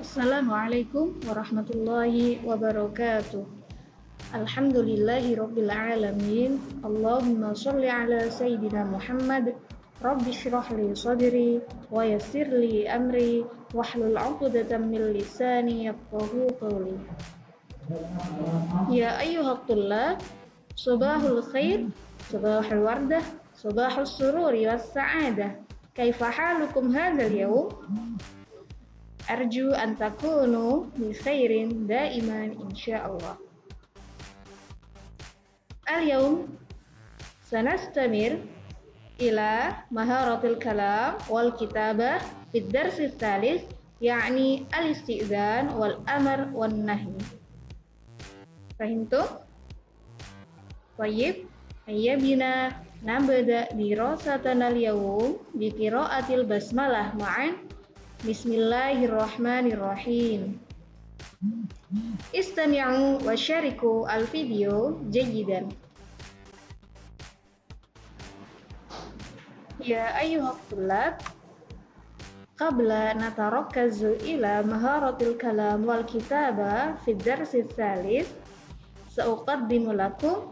Assalamualaikum warahmatullahi wabarakatuh. Alhamdulillahi rabbil alamin. Allahumma sholli ala sayyidina Muhammad. Rabbi shrah li sadri wa yassir li amri wahlul 'uqdatam min lisani yafqahu qawli. Ya ayyuhat thullab, sabahul khair, sabahul wardah, sabahus sururi was sa'adah. Kaifa halukum hadzal yawm? Arju an takunu bi khairin daiman insyaallah. Al-yawm sanastamir ila maharatil kalam wal kitabah fid darsis tsalits yakni al-istizan wal amr wan nahy. Fahimtum? Tayyib, hayya bina nabda dirasatana al-yawm bi qiraatil basmalah ma'an. Bismillahirrahmanirrahim. Istami'u wa syariku al-video jayidan. Ya ayyuhal thullab, qabla natarakkazu ila maharatil kalam wal kitaba fi darsis tsalits, sa'uqaddimu lakum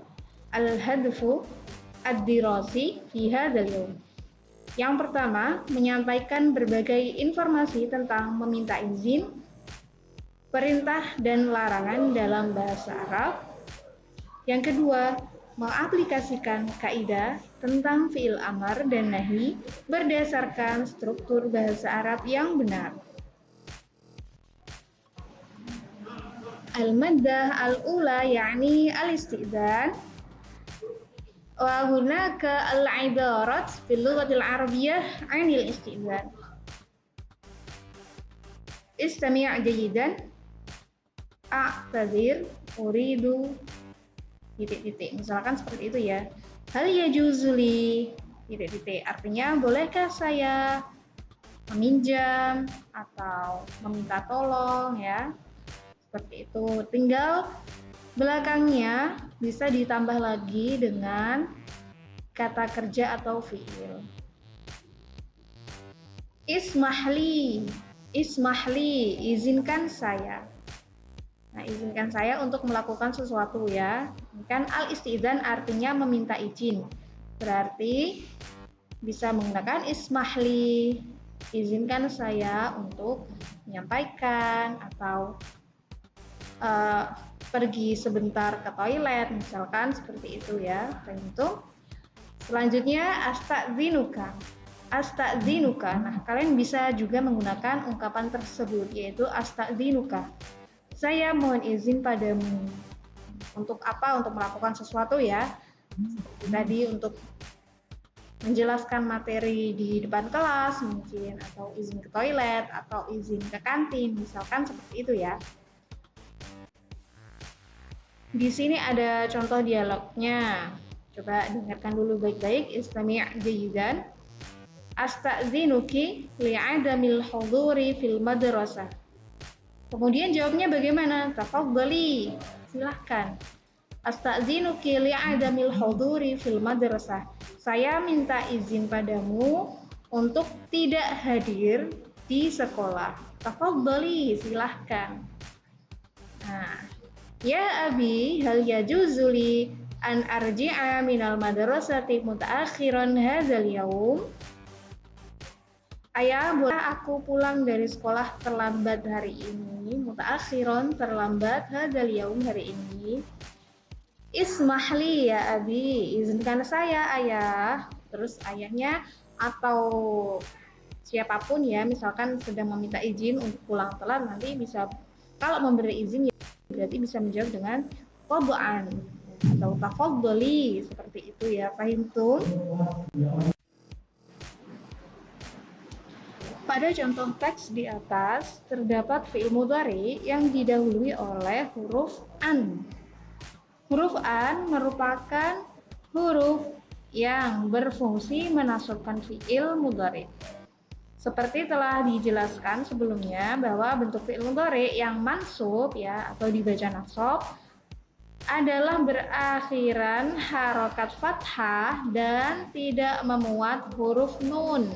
al-hadfu ad-dirasi fi hadzal yawm. Yang pertama, menyampaikan berbagai informasi tentang meminta izin, perintah dan larangan dalam bahasa Arab. Yang kedua, mengaplikasikan kaidah tentang fi'il amar dan nahi berdasarkan struktur bahasa Arab yang benar. Al-maddah al-ula yakni al-istizan. Wa hunaka al-ibarat fil lughatil arabiyyah 'anil istizan. Istami' jayidan. A'tadzir uridu titik-titik. Misalkan seperti itu ya. Hal yajuzuli titik-titik. Artinya bolehkah saya meminjam atau meminta tolong ya. Seperti itu. Tinggal belakangnya bisa ditambah lagi dengan kata kerja atau fi'il. Ismahli, izinkan saya. Nah, izinkan saya untuk melakukan sesuatu ya. Kan al-istizan artinya meminta izin. Berarti bisa menggunakan ismahli, izinkan saya untuk menyampaikan atau pergi sebentar ke toilet, misalkan seperti itu ya. Tentu. Selanjutnya astagzinuka. Nah, kalian bisa juga menggunakan ungkapan tersebut yaitu astagzinuka. Saya mohon izin padamu. Untuk apa? Untuk melakukan sesuatu ya. Seperti tadi untuk menjelaskan materi di depan kelas mungkin, atau izin ke toilet atau izin ke kantin, misalkan seperti itu ya. Di sini ada contoh dialognya. Coba dengarkan dulu baik-baik. Istami' jayidan. Asta'dzinuki li'adamil hudhuri fil madrasah. Kemudian jawabnya bagaimana? Tafadhali. Silahkan. Asta'dzinuki li'adamil hudhuri fil madrasah. Saya minta izin padamu untuk tidak hadir di sekolah. Tafadhali. Silahkan. Nah, ya abi, hal yajuzuli an arji'a minal madrasati mutaakhiran hadzal yaum? Ayah, boleh aku pulang dari sekolah terlambat hari ini? Mutaakhiran, terlambat, hadzal yaum, hari ini. Ismahli ya abi, izinkan saya ayah. Terus ayahnya atau siapapun ya, misalkan sedang meminta izin untuk pulang telat, nanti bisa, kalau memberi izin ya berarti bisa menjawab dengan qad'an atau tafadhali, seperti itu ya. Paham tuh? Pada contoh teks di atas terdapat fi'il mudhari yang didahului oleh huruf an. Huruf an merupakan huruf yang berfungsi menasabkan fi'il mudhari. Seperti telah dijelaskan sebelumnya bahwa bentuk fi'il mudhari yang mansub ya atau dibaca nasab adalah berakhiran harokat fathah dan tidak memuat huruf nun.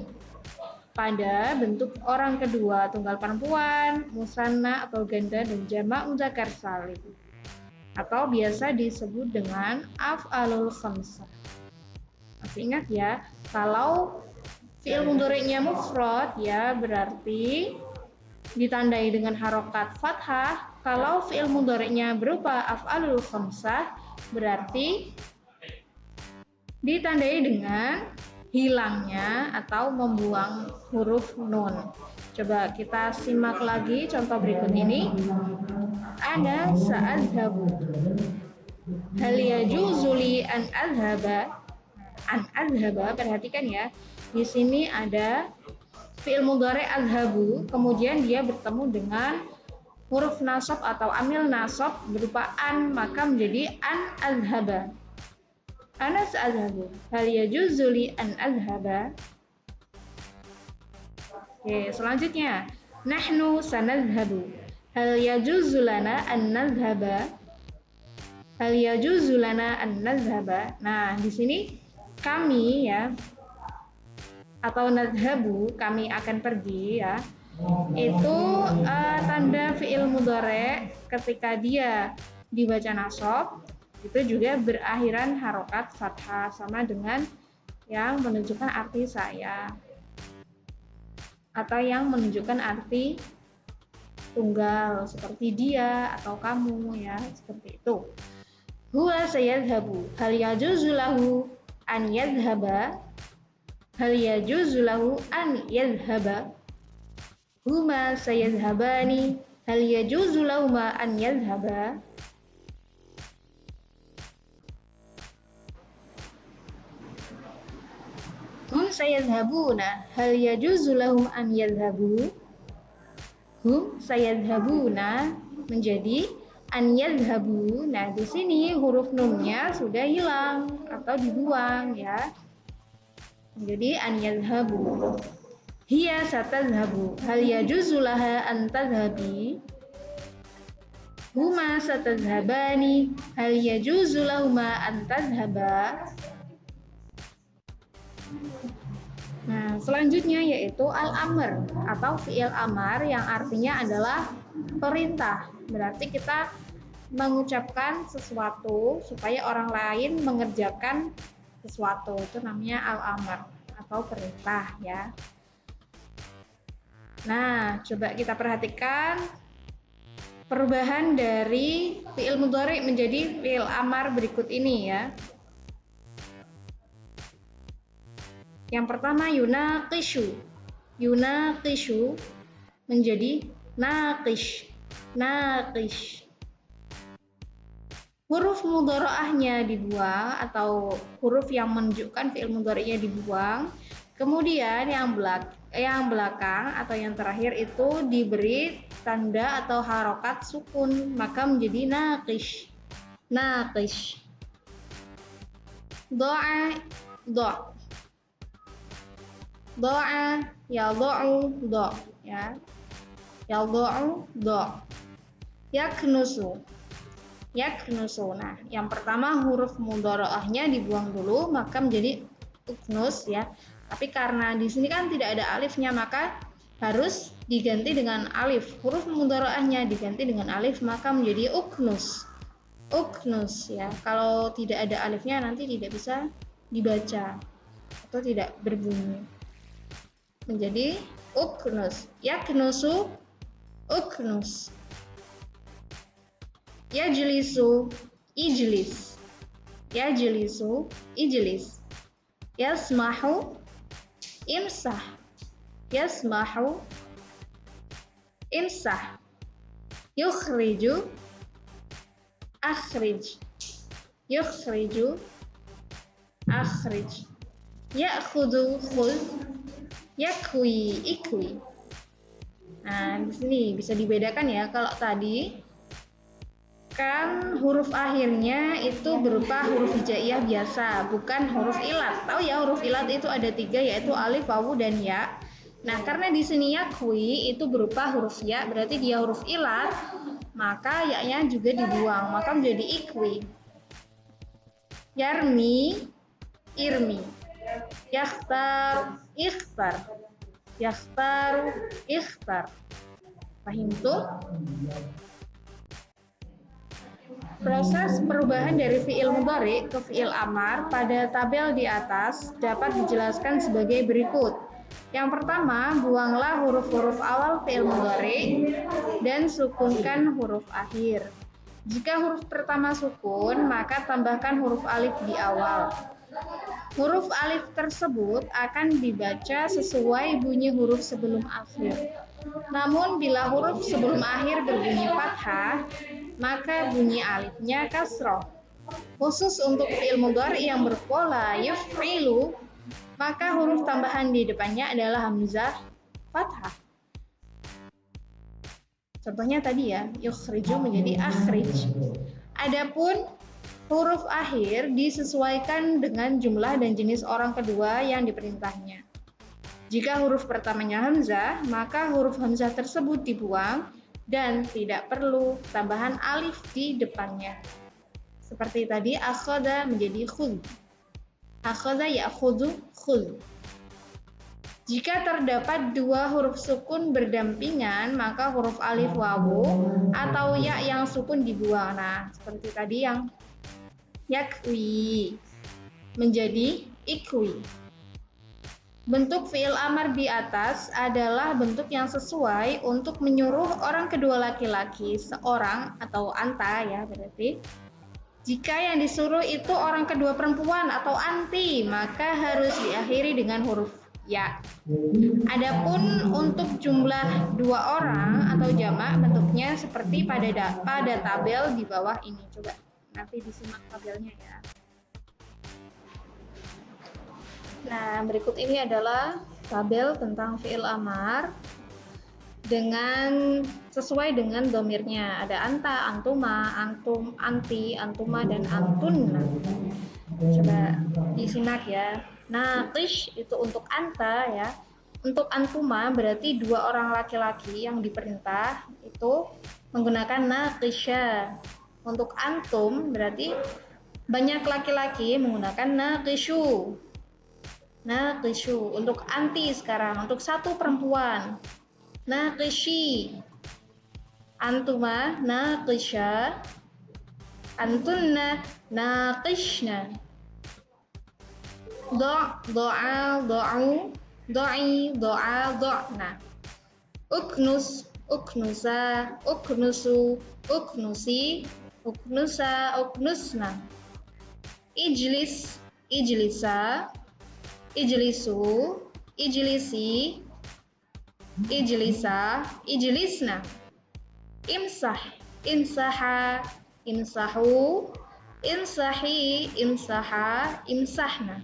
pada bentuk orang kedua, tunggal perempuan, musanna atau ganda, dan jamak mudzakkar salim, atau biasa disebut dengan af'alul khamsah. Masih ingat ya, kalau fi'il mudhari'nya mufrad ya berarti ditandai dengan harokat fathah. Kalau fi'il mudhari'nya berupa af'alul khamsah berarti ditandai dengan hilangnya atau membuang huruf nun. Coba kita simak lagi contoh berikut ini. Ana sa'adhabu. Hal yajuzu li an adhaba? An adhaba, perhatikan ya. Di sini ada fi'il mudhari' adhabu, kemudian dia bertemu dengan huruf nasab atau amil nasab berupa an, maka menjadi an adhaba. Ana sa'adhabu. Hal yajuzu li an adhaba? Oke, selanjutnya. Nahnu sanadhabu. Hal yajuzu lana an nadhhaba? Hal yajuzu lana an nadhhaba? Nah, di sini kami ya, atau nadhabu, kami akan pergi ya, itu tanda fi'il mudhari' ketika dia dibaca nasab itu juga berakhiran harokat fathah, sama dengan yang menunjukkan arti saya atau yang menunjukkan arti tunggal seperti dia atau kamu ya, seperti itu. Huwa sayadhabu. Hal yajuzu lahu an yadhhaba? Hal yajuzu lahu an yadhhaba? Huma sayadhhabani. Hal yajuzu lahuma an yadhhaba? Hum sayadhhabuna. Hal yajuzu lahum an yadhhabu? Hum sayadhhabuna menjadi an yadhhabu. Nah, di sini huruf nunnya sudah hilang atau dibuang ya. Jadi an yadhhabu. Hiya satadhhabu. Hal yajuzu laha an tadhhabi? Huma satadhhabani. Hal yajuzu lahuma an tadhhaba? Nah, selanjutnya yaitu al-amr atau fi'il amar yang artinya adalah perintah. Berarti kita mengucapkan sesuatu supaya orang lain mengerjakan sesuatu, itu namanya al-amr atau perintah ya. Nah, coba kita perhatikan perubahan dari fi'il mudhari' menjadi fi'il amar berikut ini ya. Yang pertama yunaqishu. Yunaqishu menjadi naqish. Naqish. Huruf mudhari'ahnya dibuang atau huruf yang menunjukkan fi'il mudhari'nya dibuang. Kemudian yang belakang atau yang terakhir itu diberi tanda atau harokat sukun, maka menjadi naqish. Naqish. Do'a, do'. Do'a, yad'u, do' ya. Yad'u, do'. Yaknusu. Yaknusu. Nah, yang pertama huruf mudhari'ahnya dibuang dulu, maka menjadi uknus ya. Tapi karena di sini kan tidak ada alifnya, maka harus diganti dengan alif. Huruf mudhari'ahnya diganti dengan alif, maka menjadi uknus. Uknus ya. Kalau tidak ada alifnya nanti tidak bisa dibaca atau tidak berbunyi. Menjadi uknus. Yaknusu, uknus. Yajlisu, ijlis. Yajlisu, ijlis. Yasmahu, imsah. Yasmahu, imsah. Yukhriju, akhrij. Yukhriju, akhrij. Ya'khudhu, khudh. Yakwi, ikwi. Nah, di sini bisa dibedakan ya. Kalau tadi kan huruf akhirnya itu berupa huruf hijaiyah biasa, bukan huruf ilat. Tahu ya, huruf ilat itu ada 3, yaitu alif, wawu, dan ya. Nah, karena di sini yakwi itu berupa huruf ya, berarti dia huruf ilat, maka ya-nya juga dibuang, maka menjadi ikwi. Yarmi, irmi. Yakhtar, ikhtar. yakhtaru, ikhtar. Fahimtum? Proses perubahan dari fi'il mudhari ke fi'il amar pada tabel di atas dapat dijelaskan sebagai berikut. Yang pertama, buanglah huruf-huruf awal fi'il mudhari dan sukunkan huruf akhir. Jika huruf pertama sukun, maka tambahkan huruf alif di awal. Huruf alif tersebut akan dibaca sesuai bunyi huruf sebelum akhir. Namun bila huruf sebelum akhir berbunyi fathah, maka bunyi alifnya kasroh. Khusus untuk fi'il mudhari yang berpola yuf'ilu, maka huruf tambahan di depannya adalah hamzah fathah. Contohnya tadi ya, yukhriju menjadi akhrij. Adapun huruf akhir disesuaikan dengan jumlah dan jenis orang kedua yang diperintahnya. Jika huruf pertamanya hamzah, maka huruf hamzah tersebut dibuang dan tidak perlu tambahan alif di depannya. Seperti tadi, akhadha menjadi khudh. Akhadha ya'khudhu khudh. Jika terdapat dua huruf sukun berdampingan, maka huruf alif wawu atau ya yang sukun dibuang. Nah, seperti tadi yang yakwi menjadi ikwi. Bentuk fi'il amar di atas adalah bentuk yang sesuai untuk menyuruh orang kedua laki-laki, seorang atau anta ya berarti. Jika yang disuruh itu orang kedua perempuan atau anti, maka harus diakhiri dengan huruf ya. Adapun untuk jumlah dua orang atau jamak, bentuknya seperti pada tabel di bawah ini. Coba nanti disimak tabelnya ya. Nah, berikut ini adalah tabel tentang fi'il amar dengan sesuai dengan domirnya. Ada anta, antuma, antum, anti, antuma, dan antun. Coba disimak ya. Naqish itu untuk anta ya. Untuk antuma berarti dua orang laki-laki yang diperintah itu menggunakan naqisha. Untuk antum berarti banyak laki-laki menggunakan naqishu. Naqishu. Untuk anti sekarang, untuk satu perempuan, naqishi. Antuma naqisha, antunna naqishna. Do'a, do'u, do'i, do'a, do'na. Uknus, uknusa, uknusu, uknusi, uknusa, uknusna. Ijlis, ijlisa, ijlisu, ijlisi, ijlisa, ijlisna. Imsah, imsaha, imsahu, imsahi, imsaha, imsahna.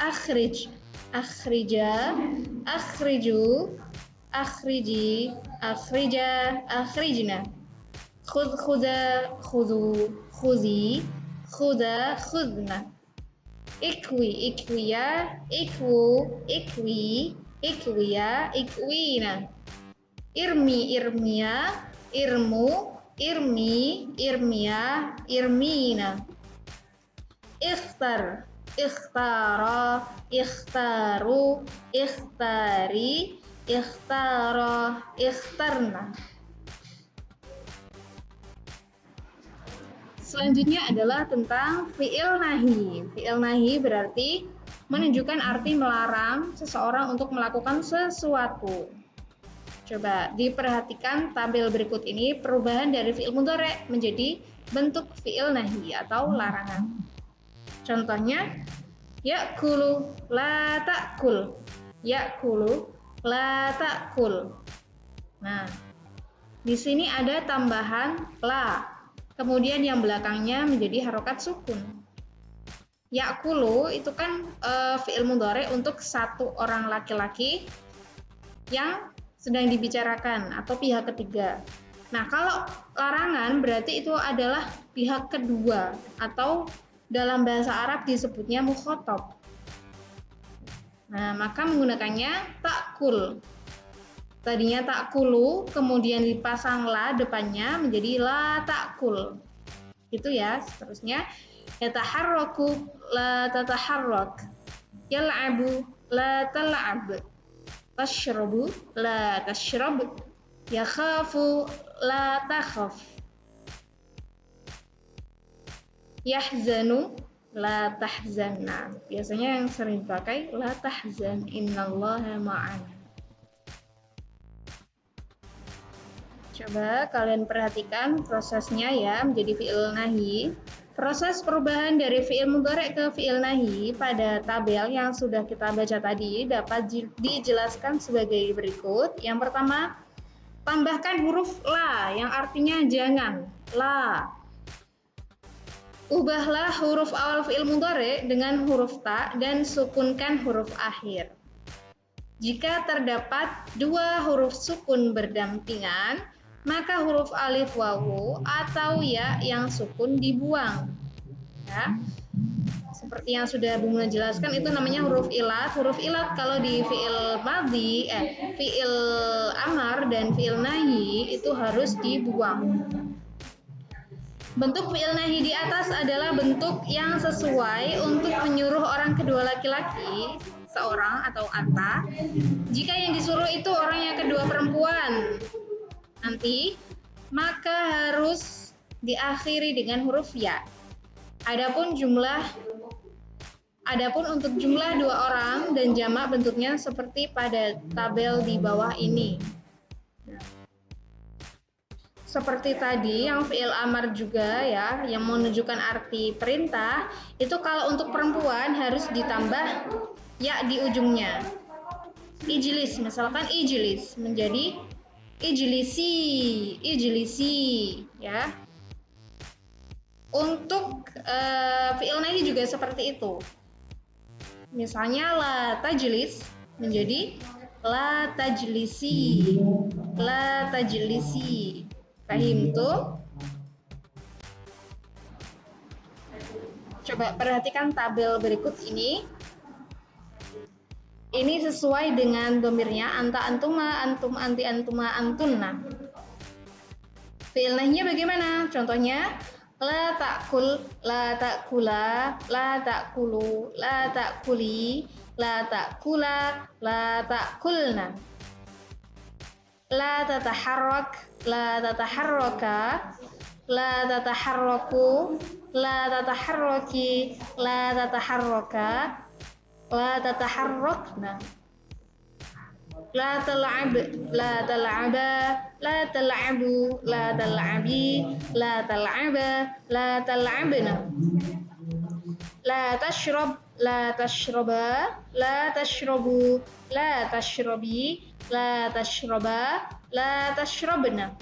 Akhrij, akhrija, akhriju, akhriji, akhrija, akhrijna. Khudh, khudha, khudhu, khudhi, khudha, khudhna. Ikwi, ikwiya, ikwu, ikwi, ikwiya, ikwina. Irmi, irmiya, irmu, irmi, irmiya, irmina. Ikhtar, ikhtara, ikhtaru, ikhtari, ikhtara, ikhtarna. Selanjutnya adalah tentang fi'il nahi. Fi'il nahi berarti menunjukkan arti melarang seseorang untuk melakukan sesuatu. Coba diperhatikan tabel berikut ini, perubahan dari fi'il mudhari menjadi bentuk fi'il nahi atau larangan. Contohnya, ya'kulu, la ta'kul. Ya'kulu, la ta'kul. Nah, di sini ada tambahan la. Kemudian yang belakangnya menjadi harokat sukun. Ya'kulu itu kan fi'il mudhari untuk satu orang laki-laki yang sedang dibicarakan atau pihak ketiga. Nah, kalau larangan berarti itu adalah pihak kedua atau dalam bahasa Arab disebutnya mukhatab. Nah, maka menggunakannya ta'kul. Tadinya ta'kulu, kemudian dipasang la depannya menjadi la ta'kul. Itu ya, seterusnya. Yataharraku, la tataharrak. Yal'abu, la tal'ab. Tashrabu, la tashrab. Yakhafu, la takhaf. Yahzanu, la tahzan. Nah, biasanya yang sering dipakai la tahzan, innallaha ma'ana. Coba kalian perhatikan prosesnya ya menjadi fi'il nahi. Proses perubahan dari fi'il mudhari' ke fi'il nahi pada tabel yang sudah kita baca tadi dapat dijelaskan sebagai berikut. Yang pertama, tambahkan huruf la yang artinya jangan. La. Ubahlah huruf awal fi'il mudhari' dengan huruf ta dan sukunkan huruf akhir. Jika terdapat dua huruf sukun berdampingan, maka huruf alif wawu atau ya yang sukun dibuang. Ya. Seperti yang sudah Bu Muna jelaskan, itu namanya huruf ilat. Huruf ilat kalau di fi'il madhi, fi'il amar dan fi'il nahi itu harus dibuang. Bentuk fi'il nahi di atas adalah bentuk yang sesuai untuk menyuruh orang kedua laki-laki, seorang atau anta. Jika yang disuruh itu orang yang kedua perempuan, nanti maka harus diakhiri dengan huruf ya. Adapun untuk jumlah dua orang dan jamak bentuknya seperti pada tabel di bawah ini. Seperti tadi yang fi'il amar juga ya, yang menunjukkan arti perintah, itu kalau untuk perempuan harus ditambah ya di ujungnya. Ijlis, misalkan ijlis menjadi ijlisi ya. Untuk fi'il nahi juga seperti itu. Misalnya la tajlis menjadi la tajlisi. Paham tuh? Coba perhatikan tabel berikut ini. Ini sesuai dengan domirnya anta, antuma, antum, anti, antuma, antunna. Fi'il nahinya bagaimana? Contohnya la ta'kul, la ta'kula, la ta'kulu, la ta'kuli, la ta'kula, la ta'kulna. La tataharrak, la tataharraka, la tataharraku, la tataharraki, la tataharraka, la tataharrakna. La tal'ab, la tal'aba, la tal'abu, la tal'abi, la tal'aba, la tal'abna. La tashrab, la tashraba, la tashrabu, la tashrabi, la tashraba, la tashrabna.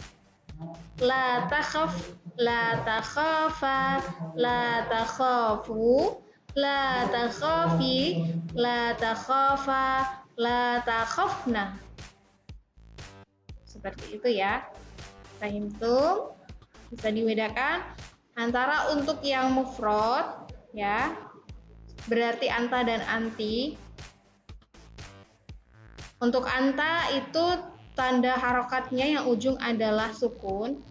La takhaf, la takhafa, la takhafu, la takhafi, la takhafa, la takhafna. Seperti itu ya. Fahimtum? Bisa dibedakan antara untuk yang mufrad ya, berarti anta dan anti. Untuk anta itu tanda harokatnya yang ujung adalah sukun.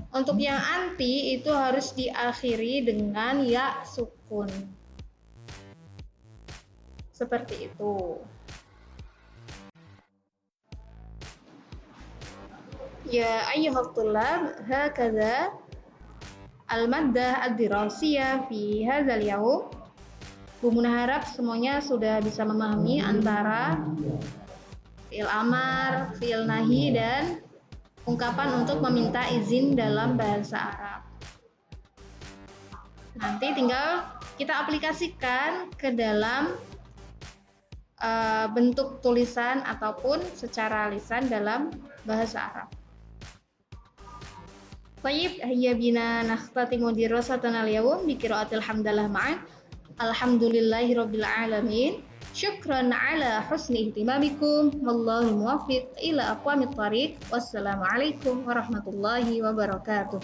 Untuk yang anti itu harus diakhiri dengan ya sukun. Seperti itu. Ya ayyuhat thullab, hakadha al-maddah ad-dirasiyah fi hadzal yaum. Bu Muna harap semuanya sudah bisa memahami antara fi'il amar, fi'il nahi, dan ungkapan untuk meminta izin dalam bahasa Arab. Nanti tinggal kita aplikasikan ke dalam bentuk tulisan ataupun secara lisan dalam bahasa Arab. Baik, hayya bina nakhtatimu dirasatana al-yawm bi qiraatil hamdalah ma'an. Alhamdulillahirabbil alamin. Syukran ala husni ihtimamikum. Wallahu muwaffiq ila aqwamit thariq. Wassalamualaikum warahmatullahi wabarakatuh.